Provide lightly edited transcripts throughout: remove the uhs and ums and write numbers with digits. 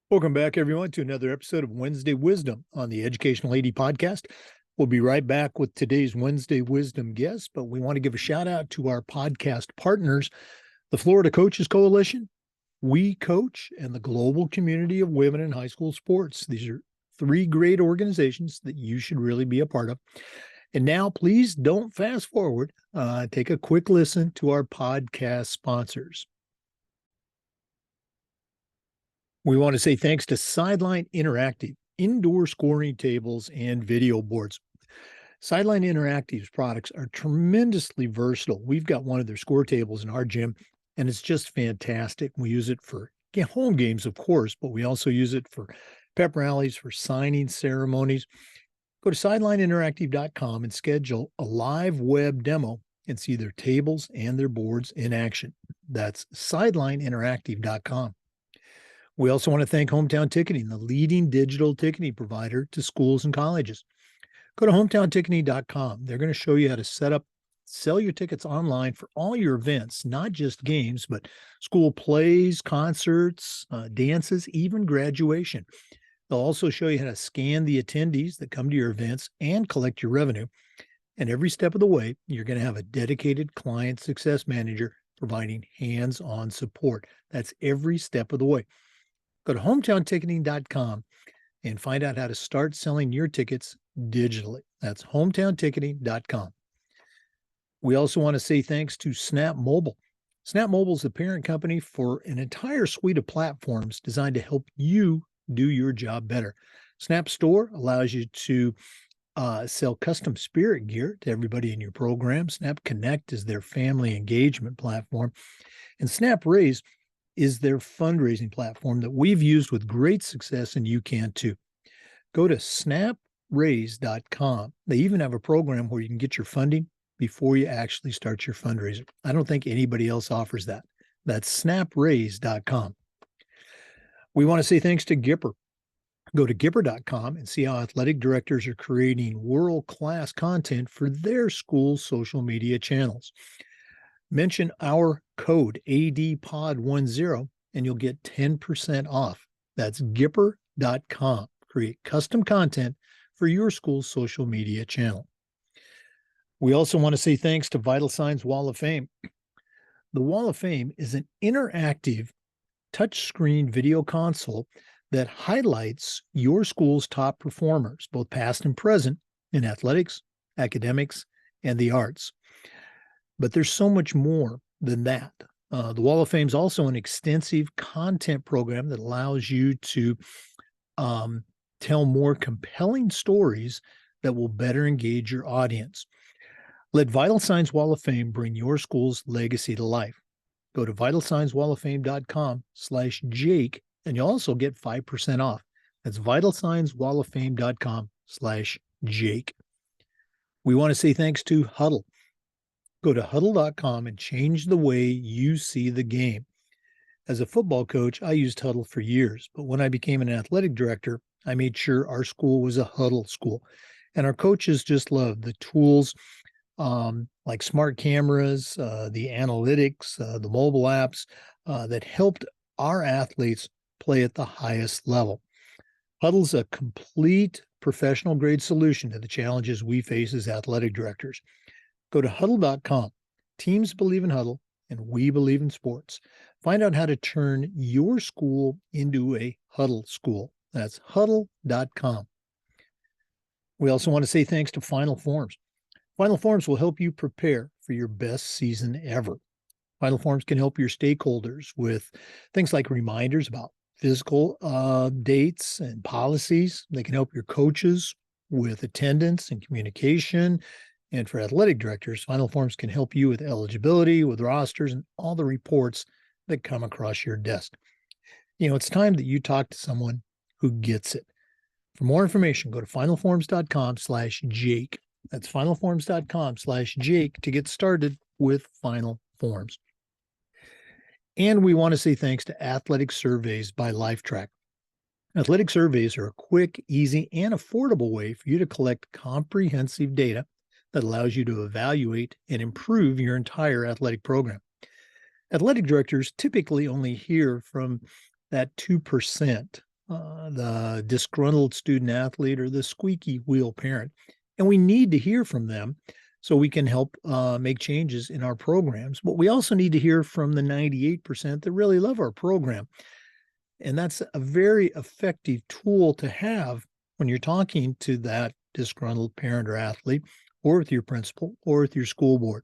Welcome back, everyone, to another episode of Wednesday Wisdom on the Educational AD Podcast. We'll be right back with today's Wednesday Wisdom guest, but we want to give a shout out to our podcast partners, the Florida Coaches Coalition, We Coach, and the Global Community of Women in High School Sports. These are three great organizations that you should really be a part of. And now, please don't fast forward. Take a quick listen to our podcast sponsors. We want to say thanks to Sideline Interactive, indoor scoring tables and video boards. Sideline Interactive's products are tremendously versatile. We've got one of their score tables in our gym, and it's just fantastic. We use it for home games, of course, but we also use it for pep rallies, for signing ceremonies. Go to sidelineinteractive.com and schedule a live web demo and see their tables and their boards in action. That's sidelineinteractive.com. We also want to thank Hometown Ticketing, the leading digital ticketing provider to schools and colleges. Go to hometownticketing.com. They're going to show you how to sell your tickets online for all your events, not just games, but school plays, concerts, dances, even graduation. They'll also show you how to scan the attendees that come to your events and collect your revenue. And every step of the way, you're going to have a dedicated client success manager providing hands-on support. That's every step of the way. Go to hometownticketing.com and find out how to start selling your tickets digitally. That's hometownticketing.com. We also want to say thanks to Snap Mobile. Snap Mobile is the parent company for an entire suite of platforms designed to help you do your job better. Snap Store allows you to sell custom spirit gear to everybody in your program. Snap Connect is their family engagement platform. And Snap Raise is their fundraising platform that we've used with great success, and you can too. Go to snapraise.com. They even have a program where you can get your funding before you actually start your fundraiser. I don't think anybody else offers that. That's snapraise.com. We want to say thanks to Gipper. Go to Gipper.com and see how athletic directors are creating world-class content for their school's social media channels. Mention our code ADPOD10 and you'll get 10% off. That's Gipper.com. Create custom content for your school's social media channel. We also want to say thanks to Vital Signs Wall of Fame. The Wall of Fame is an interactive touchscreen video console that highlights your school's top performers, both past and present, in athletics, academics, and the arts. But there's so much more than that. The Wall of Fame is also an extensive content program that allows you to tell more compelling stories that will better engage your audience. Let Vital Signs Wall of Fame bring your school's legacy to life. Go to vitalsignswalloffame.com/Jake, and you'll also get 5% off. That's vitalsignswalloffame.com/Jake. We want to say thanks to Huddle. Go to huddle.com and change the way you see the game. As a football coach, I used Huddle for years, but when I became an athletic director, I made sure our school was a Huddle school. And our coaches just loved the tools like smart cameras, the analytics, the mobile apps that helped our athletes play at the highest level. Huddle's a complete professional grade solution to the challenges we face as athletic directors. Go to huddle.com. Teams believe in Huddle, and we believe in sports. Find out how to turn your school into a Huddle school. That's huddle.com. We also want to say thanks to Final Forms. Final Forms will help you prepare for your best season ever. Final Forms can help your stakeholders with things like reminders about physical dates and policies. They can help your coaches with attendance and communication. And for athletic directors, Final Forms can help you with eligibility, with rosters, and all the reports that come across your desk. You know, it's time that you talk to someone who gets it. For more information, go to finalforms.com/Jake. That's finalforms.com/Jake to get started with Final Forms. And we want to say thanks to Athletic Surveys by LifeTrack. Athletic surveys are a quick, easy, and affordable way for you to collect comprehensive data that allows you to evaluate and improve your entire athletic program. Athletic directors typically only hear from that 2% the disgruntled student athlete, or the squeaky wheel parent. And we need to hear from them so we can help make changes in our programs. But we also need to hear from the 98% that really love our program. And that's a very effective tool to have when you're talking to that disgruntled parent or athlete, or with your principal, or with your school board.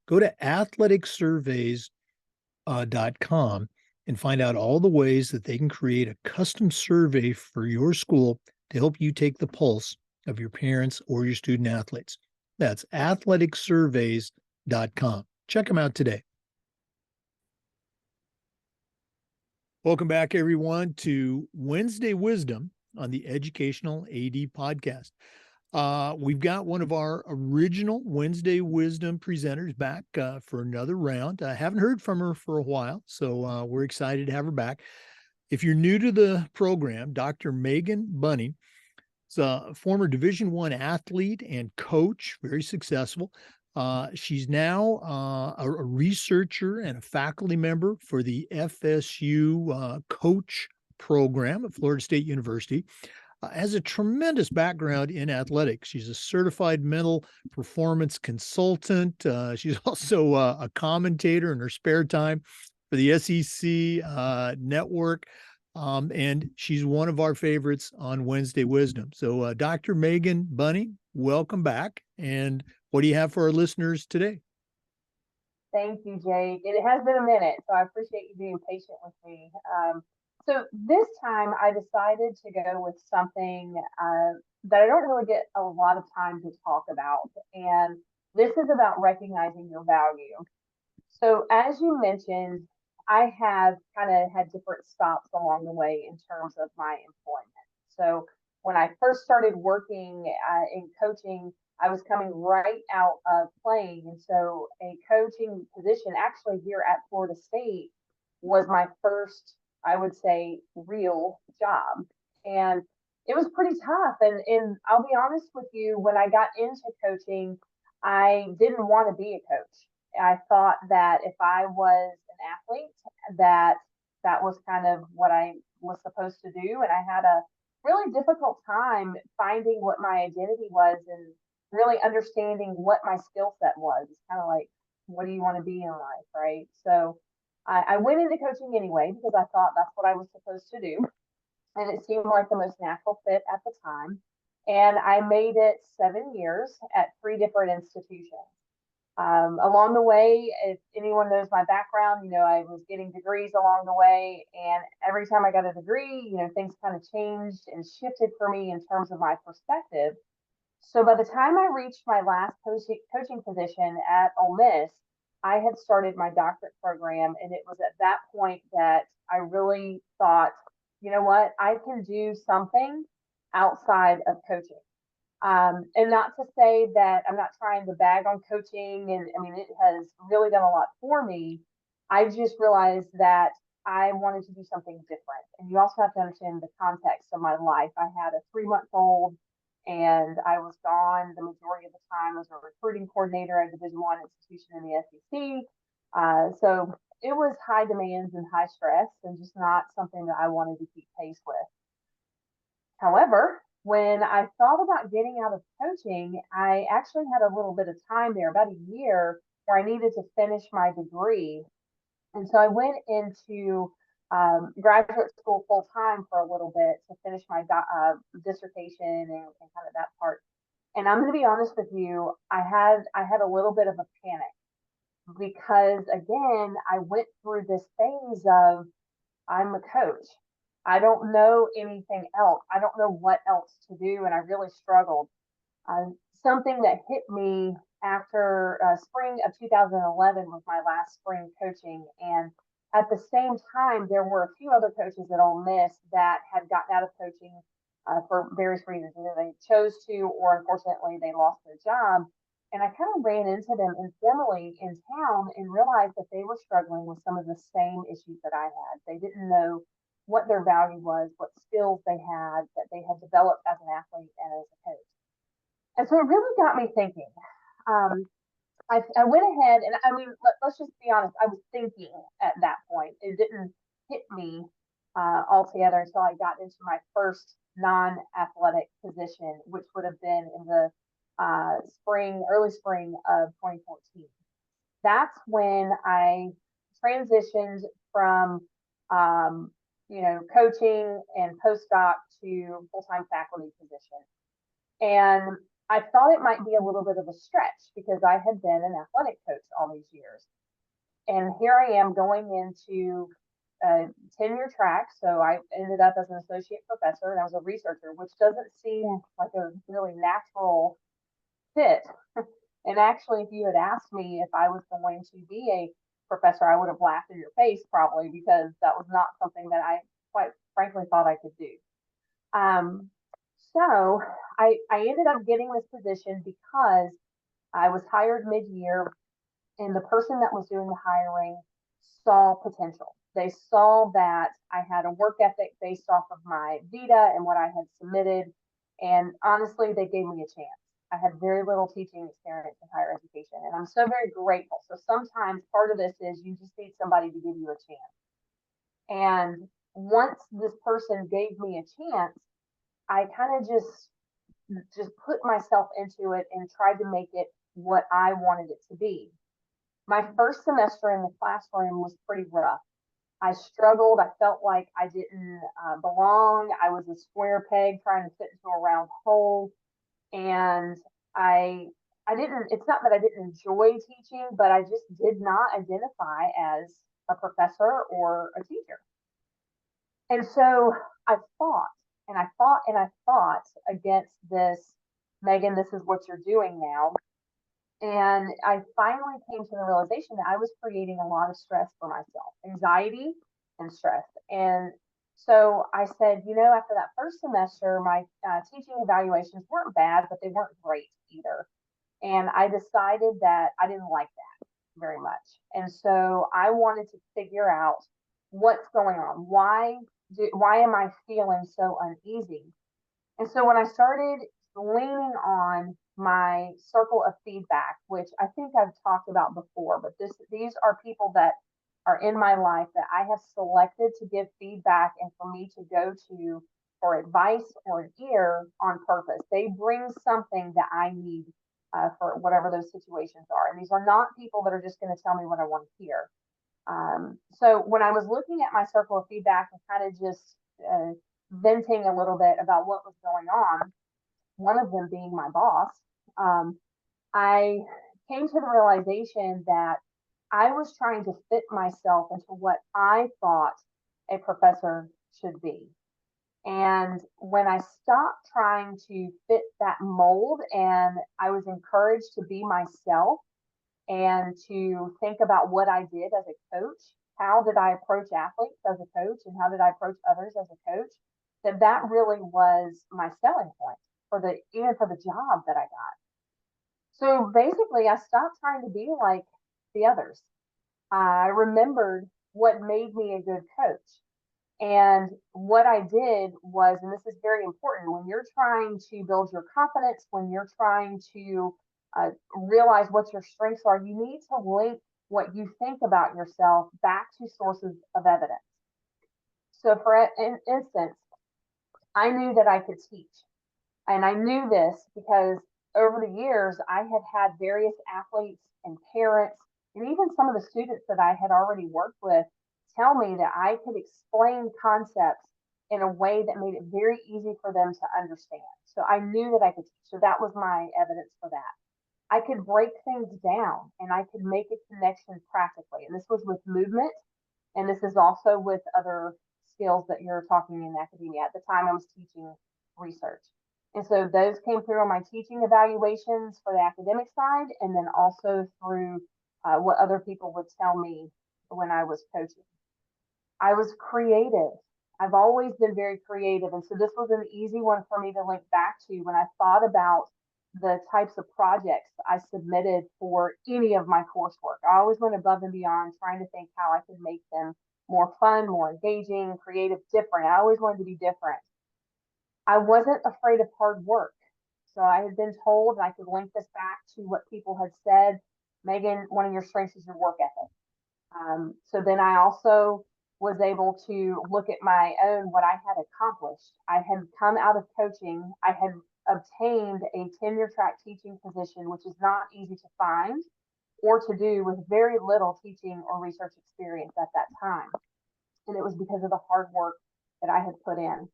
Go to athleticsurveys.com and find out all the ways that they can create a custom survey for your school to help you take the pulse of your parents or your student athletes. That's athleticsurveys.com. Check them out today. Welcome back, everyone, to Wednesday Wisdom on the Educational AD Podcast. We've got one of our original Wednesday Wisdom presenters back for another round. I haven't heard from her for a while, so we're excited to have her back. If you're new to the program, Dr. Megan Buning is a former Division I athlete and coach, very successful. She's now a researcher and a faculty member for the FSU COACH program at Florida State University. Has a tremendous background in athletics. She's a certified mental performance consultant. She's also a commentator in her spare time for the SEC network. And she's one of our favorites on Wednesday Wisdom. So Dr. Megan Buning, welcome back. And what do you have for our listeners today? Thank you, Jake. It has been a minute, so I appreciate you being patient with me. So this time I decided to go with something that I don't really get a lot of time to talk about. And this is about recognizing your value. So as you mentioned, I have kind of had different stops along the way in terms of my employment. So when I first started working in coaching, I was coming right out of playing. And so a coaching position actually here at Florida State was my first, I would say, real job. And it was pretty tough. And I'll be honest with you, when I got into coaching, I didn't want to be a coach. I thought that if I was an athlete, that that was kind of what I was supposed to do. And I had a really difficult time finding what my identity was and really understanding what my skill set was. It's kind of like, what do you want to be in life, right? So I went into coaching anyway because I thought that's what I was supposed to do. And it seemed like the most natural fit at the time. And I made it 7 years at three different institutions. Along the way, if anyone knows my background, I was getting degrees along the way. And every time I got a degree, things kind of changed and shifted for me in terms of my perspective. So by the time I reached my last coaching position at Ole Miss, I had started my doctorate program. And it was at that point that I really thought, you know what, I can do something outside of coaching. And not to say that I'm not trying to bag on coaching, and I mean, it has really done a lot for me. I just realized that I wanted to do something different. And you also have to understand the context of my life. I had a 3-month-old and I was gone the majority of the time as a recruiting coordinator at a Division I institution in the SEC. So it was high demands and high stress and just not something that I wanted to keep pace with. However, when I thought about getting out of coaching, I actually had a little bit of time there, about a year, where I needed to finish my degree. And so I went into graduate school full time for a little bit to finish my dissertation and kind of that part. And I'm going to be honest with you, I had a little bit of a panic because again, I went through this phase of I'm a coach. I don't know anything else. I don't know what else to do. And I really struggled. Something that hit me after spring of 2011 was my last spring coaching. And at the same time, there were a few other coaches at Ole Miss that had gotten out of coaching for various reasons. Either they chose to, or unfortunately, they lost their job. And I kind of ran into them informally in town and realized that they were struggling with some of the same issues that I had. They didn't know what their value was, what skills they had that they had developed as an athlete and as a coach. And so it really got me thinking. I went ahead and I mean, let's just be honest, I was thinking at that point. It didn't hit me altogether until I got into my first non-athletic position, which would have been in the early spring of 2014. That's when I transitioned from, um, coaching and postdoc to full-time faculty position. And I thought it might be a little bit of a stretch because I had been an athletic coach all these years. And here I am going into a tenure track. So I ended up as an associate professor and I was a researcher, which doesn't seem like a really natural fit. And actually, if you had asked me if I was going to be a professor, I would have laughed in your face probably because that was not something that I quite frankly thought I could do. Um, so I ended up getting this position because I was hired mid-year and the person that was doing the hiring saw potential. They saw that I had a work ethic based off of my Vita and what I had submitted. And honestly, they gave me a chance. I had very little teaching experience in higher education, and I'm so very grateful. So sometimes part of this is you just need somebody to give you a chance. And once this person gave me a chance, I kind of just put myself into it and tried to make it what I wanted it to be. My first semester in the classroom was pretty rough. I struggled. I felt like I didn't belong. I was a square peg trying to fit into a round hole. And I I didn't, it's not that I didn't enjoy teaching, but I just did not identify as a professor or a teacher. And so I fought and I fought and I fought against this, Megan, this is what you're doing now. And I finally came to the realization that I was creating a lot of stress for myself, anxiety and stress. And so I said, after that first semester, my teaching evaluations weren't bad, but they weren't great either. And I decided that I didn't like that very much. And so I wanted to figure out what's going on. Why am I feeling so uneasy? And so when I started leaning on my circle of feedback, which I think I've talked about before, but these are people that are in my life that I have selected to give feedback and for me to go to for advice or an ear on purpose. They bring something that I need for whatever those situations are. And these are not people that are just going to tell me what I want to hear. So when I was looking at my circle of feedback and kind of just venting a little bit about what was going on, one of them being my boss, I came to the realization that I was trying to fit myself into what I thought a professor should be. And when I stopped trying to fit that mold and I was encouraged to be myself and to think about what I did as a coach, how did I approach athletes as a coach and how did I approach others as a coach, that really was my selling point even for the job that I got. So basically I stopped trying to be like the others. I remembered what made me a good coach. And what I did was, and this is very important, when you're trying to build your confidence, when you're trying to realize what your strengths are, you need to link what you think about yourself back to sources of evidence. So, for instance, I knew that I could teach. And I knew this because over the years, I had various athletes and parents, and even some of the students that I had already worked with tell me that I could explain concepts in a way that made it very easy for them to understand. So I knew that I could teach. So that was my evidence for that. I could break things down and I could make a connection practically. And this was with movement. And this is also with other skills that you're talking in academia. At the time, I was teaching research. And so those came through on my teaching evaluations for the academic side, and then also through what other people would tell me when I was coaching. I was creative. I've always been very creative. And so this was an easy one for me to link back to when I thought about the types of projects I submitted for any of my coursework. I always went above and beyond trying to think how I could make them more fun, more engaging, creative, different. I always wanted to be different. I wasn't afraid of hard work. So I had been told, and I could link this back to what people had said, Megan, one of your strengths is your work ethic. So then I also was able to look at my own, what I had accomplished. I had come out of coaching. I had obtained a tenure track teaching position, which is not easy to find or to do with very little teaching or research experience at that time. And it was because of the hard work that I had put in.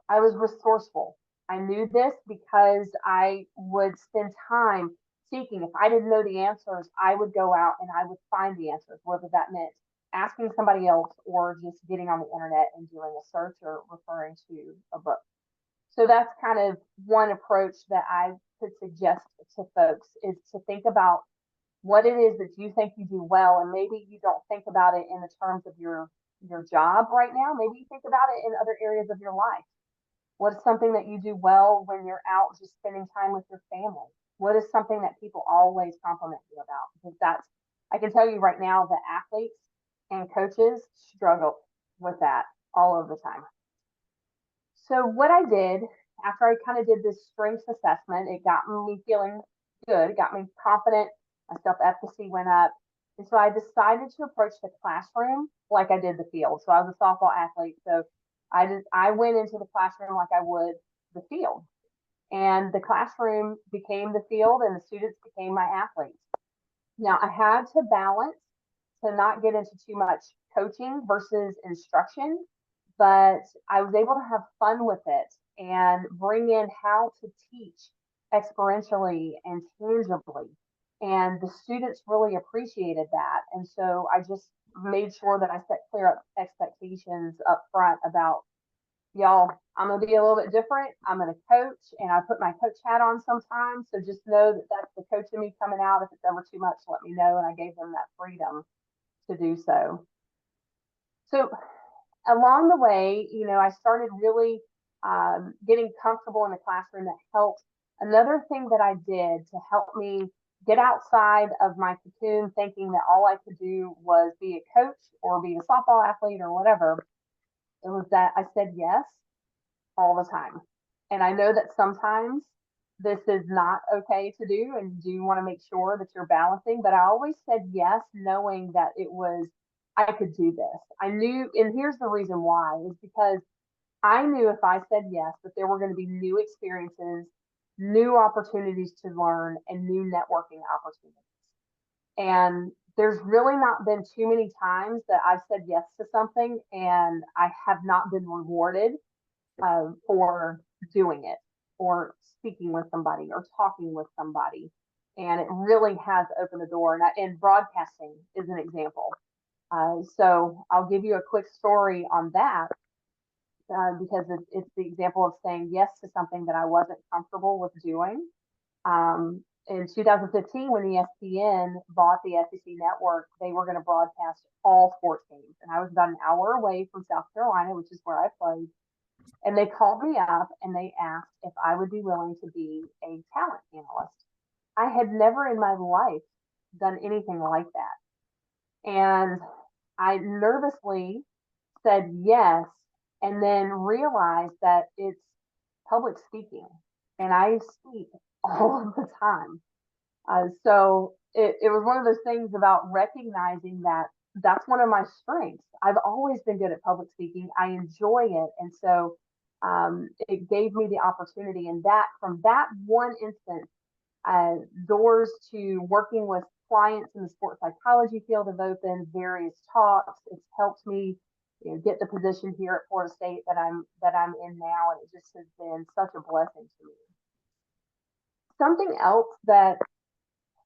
I was resourceful. I knew this because I would spend time seeking. If I didn't know the answers, I would go out and I would find the answers, whether that meant asking somebody else or just getting on the internet and doing a search or referring to a book. So that's kind of one approach that I could suggest to folks, is to think about what it is that you think you do well, and maybe you don't think about it in the terms of your job right now. Maybe you think about it in other areas of your life. What is something that you do well when you're out just spending time with your family? What is something that people always compliment you about? Because that's, I can tell you right now that athletes and coaches struggle with that all of the time. So what I did after I kind of did this strengths assessment, it got me feeling good. It got me confident. My self-efficacy went up. And so I decided to approach the classroom like I did the field. So I was a softball athlete. So I went into the classroom like I would the field. And the classroom became the field and the students became my athletes. Now I had to balance to not get into too much coaching versus instruction, but I was able to have fun with it and bring in how to teach experientially and tangibly. And the students really appreciated that. And so I just made sure that I set clear expectations up front about, y'all, I'm going to be a little bit different. I'm going to coach, and I put my coach hat on sometimes. So just know that that's the coach in me coming out. If it's ever too much, let me know. And I gave them that freedom to do so. So along the way, I started really getting comfortable in the classroom. That helped. Another thing that I did to help me get outside of my cocoon, thinking that all I could do was be a coach or be a softball athlete or whatever, it was that I said yes all the time. And I know that sometimes this is not okay to do, and you do want to make sure that you're balancing, but I always said yes, knowing that it was, I could do this. I knew, and here's the reason why, is because I knew if I said yes, that there were going to be new experiences, new opportunities to learn, and new networking opportunities. And there's really not been too many times that I've said yes to something and I have not been rewarded for doing it or speaking with somebody or talking with somebody. And it really has opened the door. And broadcasting is an example. So I'll give you a quick story on that because it's the example of saying yes to something that I wasn't comfortable with doing. In 2015, when ESPN bought the SEC network, they were going to broadcast all sports games. And I was about an hour away from South Carolina, which is where I played. And they called me up and they asked if I would be willing to be a talent analyst. I had never in my life done anything like that. And I nervously said yes, and then realized that it's public speaking. And I speak all of the time. So it was one of those things about recognizing that that's one of my strengths. I've always been good at public speaking. I enjoy it. And so it gave me the opportunity. And that from that one instance, doors to working with clients in the sports psychology field have opened, various talks. It's helped me get the position here at Florida State that I'm in now. And it just has been such a blessing to me. Something else that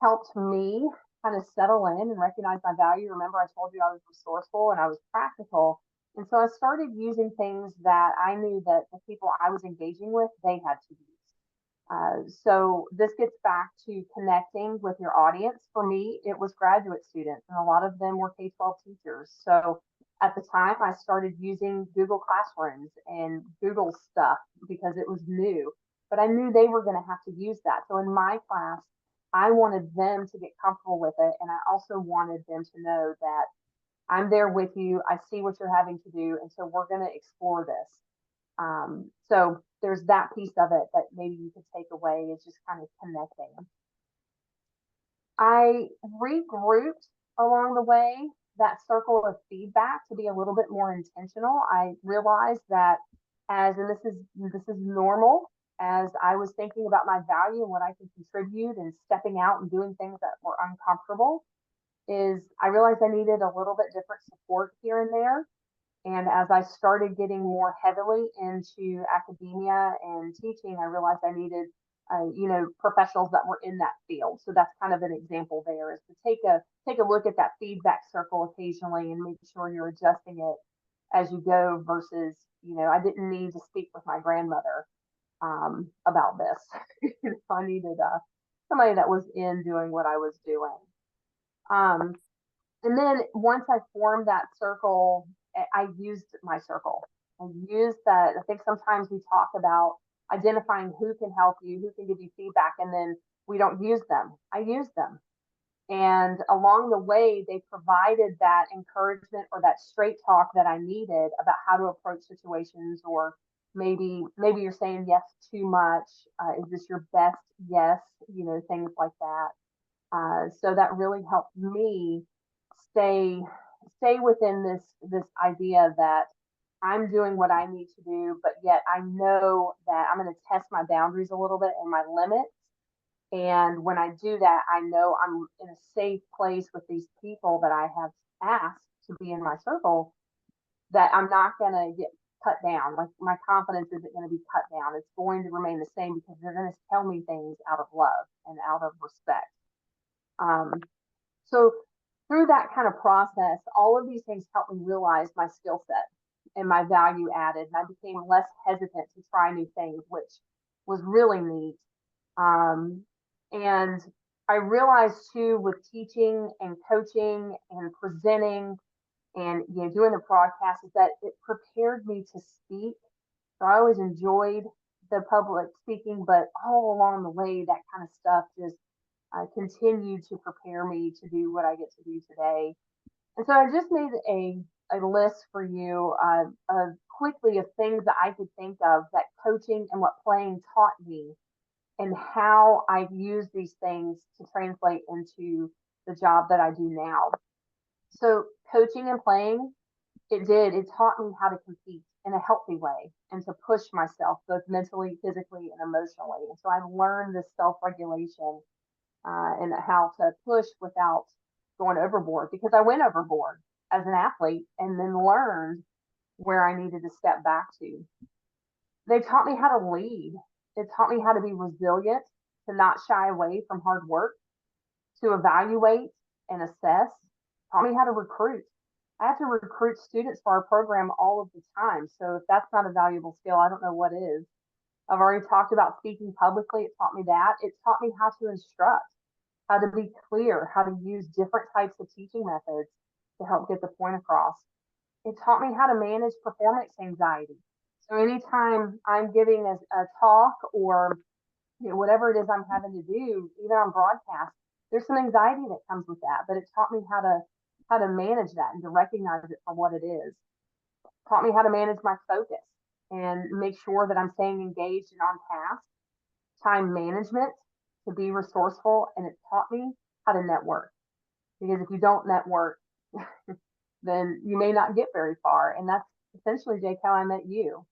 helped me kind of settle in and recognize my value. Remember, I told you I was resourceful and I was practical. And so I started using things that I knew that the people I was engaging with, they had to use. So this gets back to connecting with your audience. For me, it was graduate students, and a lot of them were K-12 teachers. So at the time, I started using Google Classrooms and Google stuff because it was new. But I knew they were going to have to use that. So in my class, I wanted them to get comfortable with it. And I also wanted them to know that I'm there with you. I see what you're having to do. And so we're going to explore this. So there's that piece of it that maybe you could take away, is just kind of connecting. I regrouped along the way. that circle of feedback to be a little bit more intentional. I realized that and this is normal, as I was thinking about my value and what I could contribute and stepping out and doing things that were uncomfortable, is I realized I needed a little bit different support here and there. And as I started getting more heavily into academia and teaching, I realized I needed, professionals that were in that field. So that's kind of an example there, is to take a look at that feedback circle occasionally and make sure you're adjusting it as you go. Versus, I didn't need to speak with my grandmother about this. I needed somebody that was in doing what I was doing. Um, and then once I formed that circle, I used my circle. I used that. I think sometimes we talk about identifying who can help you, who can give you feedback, and then we don't use them. I use them. And along the way, they provided that encouragement or that straight talk that I needed about how to approach situations, or maybe you're saying yes too much. Is this your best yes? Things like that. So that really helped me stay stay within this idea that I'm doing what I need to do, but yet I know that I'm going to test my boundaries a little bit and my limits. And when I do that, I know I'm in a safe place with these people that I have asked to be in my circle, that I'm not going to get cut down. Like, my confidence isn't going to be cut down. It's going to remain the same because they're going to tell me things out of love and out of respect. So through that kind of process, all of these things helped me realize my skill set and my value added. And I became less hesitant to try new things, which was really neat. And I realized too, with teaching and coaching and presenting and doing the broadcast, is that it prepared me to speak. So I always enjoyed the public speaking, but all along the way, that kind of stuff just continued to prepare me to do what I get to do today. And so I just made a list for you of quickly of things that I could think of that coaching and what playing taught me, and how I've used these things to translate into the job that I do now. So coaching and playing, it taught me how to compete in a healthy way and to push myself both mentally, physically, and emotionally. And so I learned this self-regulation and how to push without going overboard, because I went overboard as an athlete and then learned where I needed to step back to. They taught me how to lead. It taught me how to be resilient, to not shy away from hard work, to evaluate and assess. Taught me how to recruit. I have to recruit students for our program all of the time. So if that's not a valuable skill, I don't know what is. I've already talked about speaking publicly. It taught me that. It taught me how to instruct, how to be clear, how to use different types of teaching methods to help get the point across. It taught me how to manage performance anxiety. So anytime I'm giving a talk, or whatever it is I'm having to do, even on broadcast, there's some anxiety that comes with that. But it taught me how to manage that and to recognize it for what it is. It taught me how to manage my focus and make sure that I'm staying engaged and on task. Time management, to be resourceful, and it taught me how to network. Because if you don't network, then you may not get very far. And that's essentially, Jake, how I met you.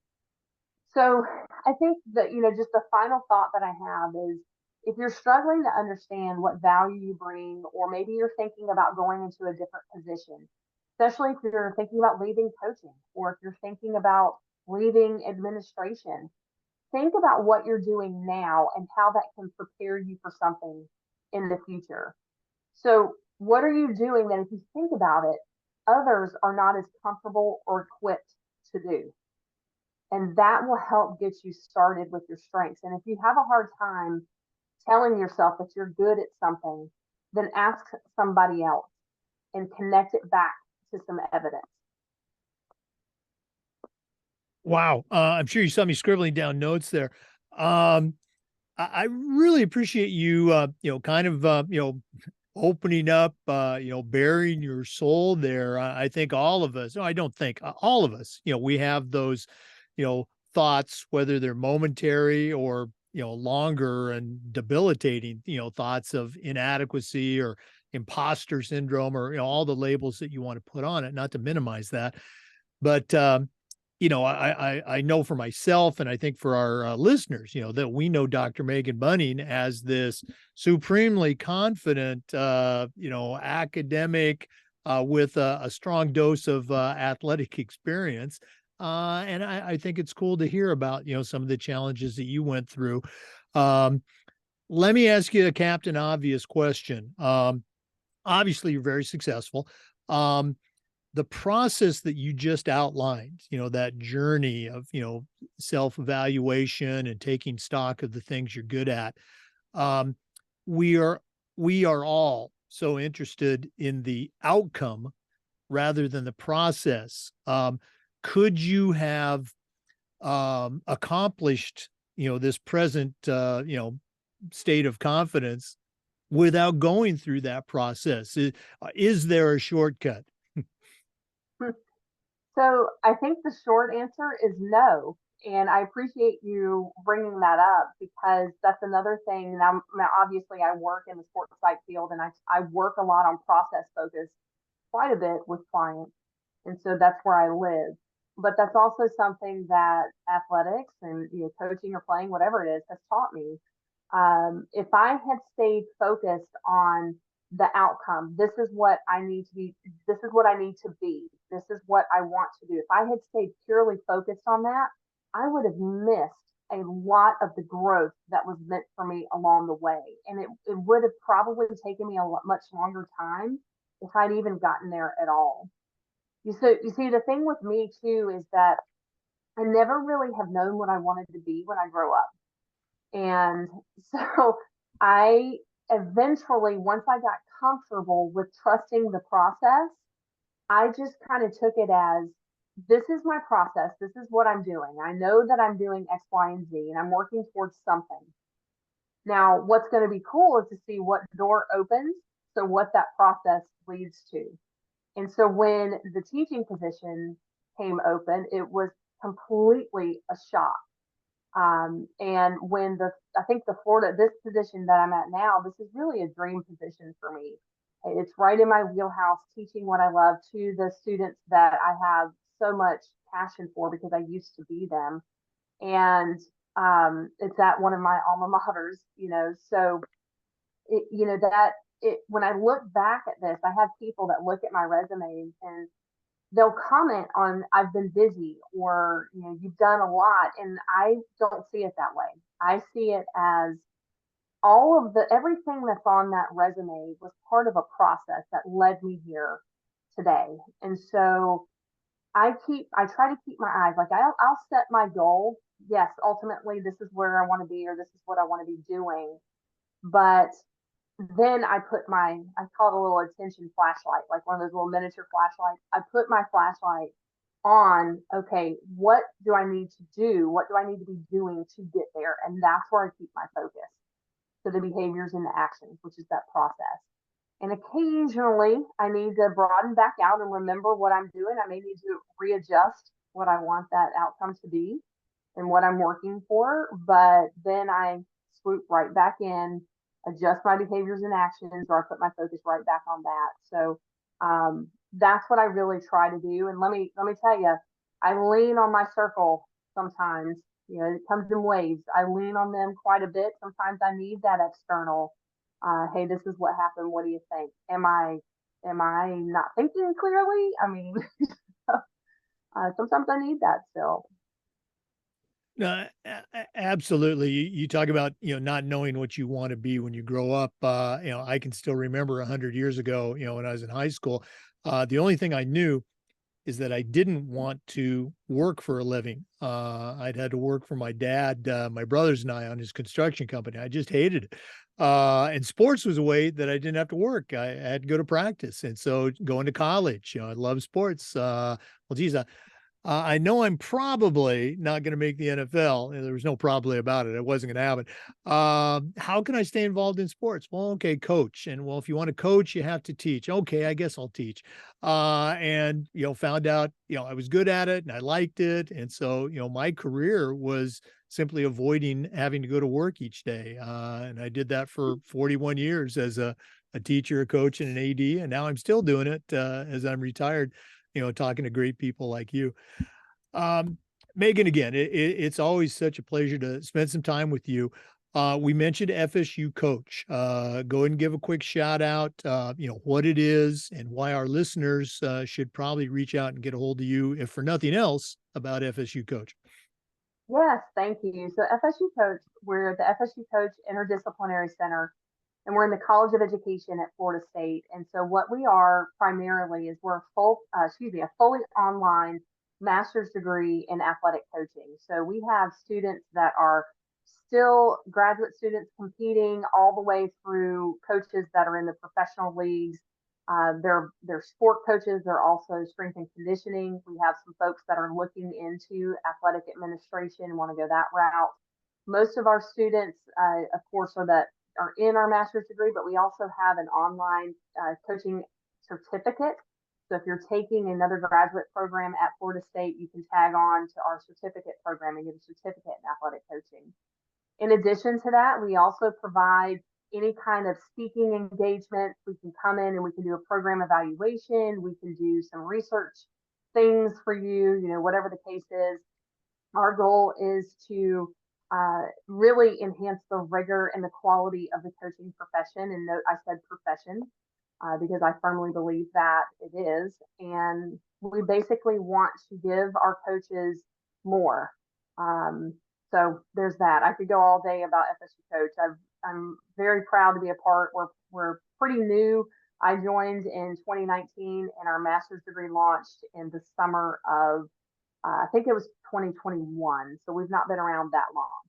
So I think that, just the final thought that I have is, if you're struggling to understand what value you bring, or maybe you're thinking about going into a different position, especially if you're thinking about leaving coaching, or if you're thinking about leaving administration, think about what you're doing now and how that can prepare you for something in the future. So what are you doing that, if you think about it, others are not as comfortable or equipped to do? And that will help get you started with your strengths. And if you have a hard time telling yourself that you're good at something, then ask somebody else and connect it back to some evidence. Wow. I'm sure you saw me scribbling down notes there. I really appreciate you, kind of, opening up, bearing your soul there. I think all of us, no, I don't think all of us, we have those, thoughts, whether they're momentary or, longer and debilitating, thoughts of inadequacy, or, imposter syndrome, or all the labels that you want to put on it, not to minimize that. But I know for myself, and I think for our listeners, that we know Dr. Megan Bunning as this supremely confident, academic, with a strong dose of athletic experience. And I think it's cool to hear about, some of the challenges that you went through. Let me ask you a Captain Obvious question. Obviously, you're very successful. The process that you just outlined, that journey of, self-evaluation and taking stock of the things you're good at. We are all so interested in the outcome rather than the process. Could you have accomplished, this present, state of confidence without going through that process? Is there a shortcut? So I think the short answer is no. And I appreciate you bringing that up because that's another thing. Now obviously, I work in the sports psych field and I work a lot on process focus quite a bit with clients. And so that's where I live. But that's also something that athletics and coaching or playing, whatever it is, has taught me. If I had stayed focused on the outcome, this is what I need to be, this is what I need to be, this is what I want to do. If I had stayed purely focused on that, I would have missed a lot of the growth that was meant for me along the way. And it would have probably taken me a much longer time if I'd even gotten there at all. You see, the thing with me too is that I never really have known what I wanted to be when I grow up. And so I eventually, once I got comfortable with trusting the process, I just kind of took it as this is my process. This is what I'm doing. I know that I'm doing X, Y, and Z, and I'm working towards something. Now, what's going to be cool is to see what door opens. So, what that process leads to. And so, when the teaching position came open, it was completely a shock. And when I think this position that I'm at now, this is really a dream position for me. It's right in my wheelhouse, teaching what I love to the students that I have so much passion for because I used to be them. And it's at one of my alma maters, so when I look back at this, I have people that look at my resume and they'll comment on I've been busy or you've done a lot, and I don't see it that way. I see it as everything that's on that resume was part of a process that led me here today. And so I try to keep my eyes, like I'll set my goal. Yes, ultimately this is where I want to be or this is what I want to be doing, but then I call it a little attention flashlight, like one of those little miniature flashlights. I put my flashlight on, okay, what do I need to do? What do I need to be doing to get there? And that's where I keep my focus. So the behaviors and the actions, which is that process. And occasionally I need to broaden back out and remember what I'm doing. I may need to readjust what I want that outcome to be and what I'm working for, but then I swoop right back in, adjust my behaviors and actions, or I put my focus right back on that. So that's what I really try to do. And let me tell you, I lean on my circle sometimes. It comes in waves. I lean on them quite a bit. Sometimes I need that external. Hey, this is what happened. What do you think? Am I not thinking clearly? I mean, sometimes I need that still. No, absolutely. You talk about, not knowing what you want to be when you grow up. I can still remember 100 years ago, when I was in high school, the only thing I knew is that I didn't want to work for a living. I'd had to work for my dad, my brothers and I on his construction company. I just hated it. And sports was a way that I didn't have to work. I had to go to practice. And so going to college, I love sports. Well, geez, I know I'm probably not going to make the NFL. There was no probably about it. It wasn't going to happen. How can I stay involved in sports? Well, okay, coach. And well, if you want to coach, you have to teach. Okay, I guess I'll teach. And found out I was good at it and I liked it. And so my career was simply avoiding having to go to work each day. And I did that for 41 years as a a teacher, a coach, and an AD, and now I'm still doing it as I'm retired, talking to great people like you. Megan, again, it's always such a pleasure to spend some time with you. We mentioned FSU Coach. Go ahead and give a quick shout out, what it is and why our listeners should probably reach out and get a hold of you, if for nothing else, about FSU Coach. Yes, thank you. So FSU Coach, we're the FSU Coach Interdisciplinary Center, and we're in the College of Education at Florida State. And so what we are primarily is we're a fully online master's degree in athletic coaching. So we have students that are still graduate students competing all the way through coaches that are in the professional leagues. They're sport coaches. They're also strength and conditioning. We have some folks that are looking into athletic administration and want to go that route. Most of our students, of course, are in our master's degree, but we also have an online coaching certificate. So if you're taking another graduate program at Florida State, you can tag on to our certificate program and get a certificate in athletic coaching. In addition to that, we also provide any kind of speaking engagement. We can come in and we can do a program evaluation. We can do some research things for you, whatever the case is. Our goal is to really enhance the rigor and the quality of the coaching profession. And note, I said profession because I firmly believe that it is. And we basically want to give our coaches more. So there's that. I could go all day about FSU Coach. I'm very proud to be a part. We're pretty new. I joined in 2019, and our master's degree launched in the summer of I think it was 2021. So we've not been around that long.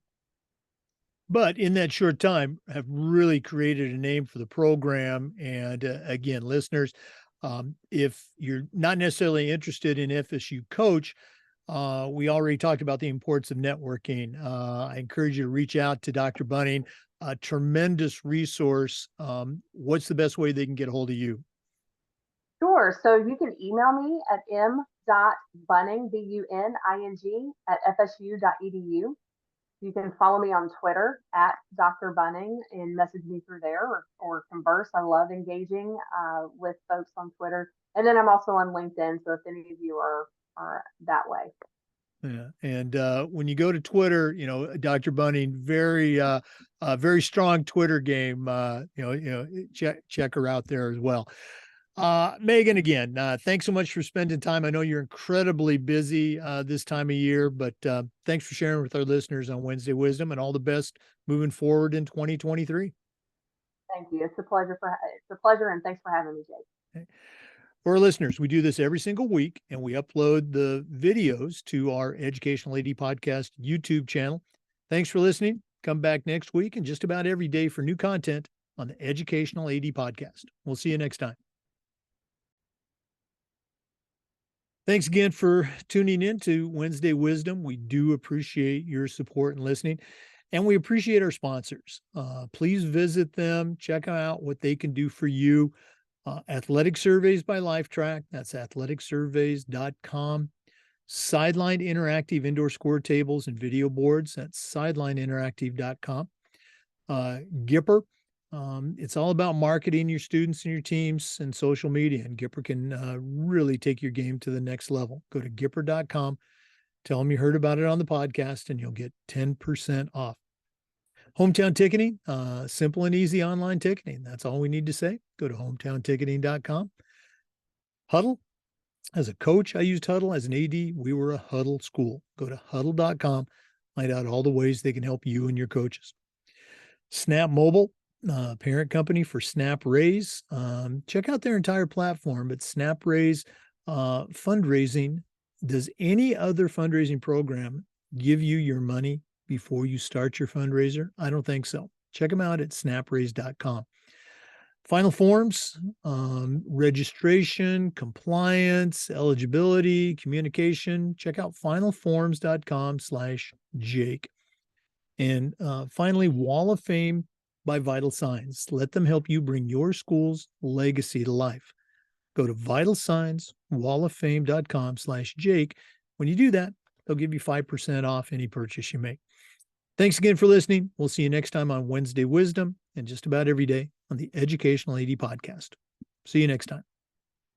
But in that short time, have really created a name for the program. And again, listeners, if you're not necessarily interested in FSU Coach, we already talked about the importance of networking. I encourage you to reach out to Dr. Buning, a tremendous resource. What's the best way they can get a hold of you? Sure. So you can email me at m.bunning, buning, at fsu.edu. You can follow me on Twitter at Dr. Bunning and message me through there or converse. I love engaging with folks on Twitter. And then I'm also on LinkedIn. So if any of you are that way. Yeah. And when you go to Twitter, Dr. Bunning, very strong Twitter game. Check her out there as well. Megan, again, thanks so much for spending time. I know you're incredibly busy this time of year, but thanks for sharing with our listeners on Wednesday Wisdom, and all the best moving forward in 2023. Thank you. It's a pleasure, and thanks for having me, Jake. Okay. For our listeners, we do this every single week, and we upload the videos to our Educational AD Podcast YouTube channel. Thanks for listening. Come back next week and just about every day for new content on the Educational AD Podcast. We'll see you next time. Thanks again for tuning in to Wednesday Wisdom. We do appreciate your support and listening, and we appreciate our sponsors. Please visit them, check out what they can do for you. Athletic Surveys by LifeTrack, that's athleticsurveys.com. Sideline Interactive Indoor Score Tables and Video Boards, that's sidelineinteractive.com. Gipper, it's all about marketing your students and your teams and social media, and Gipper can really take your game to the next level. Go to Gipper.com, tell them you heard about it on the podcast, and you'll get 10% off. Hometown Ticketing, simple and easy online ticketing. That's all we need to say. Go to hometownticketing.com. Huddle, as a coach, I used Huddle. As an AD, we were a Huddle school. Go to huddle.com, find out all the ways they can help you and your coaches. Snap Mobile, parent company for Snap Raise. Check out their entire platform, but Snap Raise fundraising. Does any other fundraising program give you your money before you start your fundraiser? I don't think so. Check them out at snapraise.com. Final forms, registration, compliance, eligibility, communication. Check out finalforms.com/Jake. And finally, Wall of Fame by Vital Signs. Let them help you bring your school's legacy to life. Go to vitalsignswalloffame.com/Jake. When you do that, they'll give you 5% off any purchase you make. Thanks again for listening. We'll see you next time on Wednesday Wisdom, and just about every day on the Educational AD Podcast. See you next time.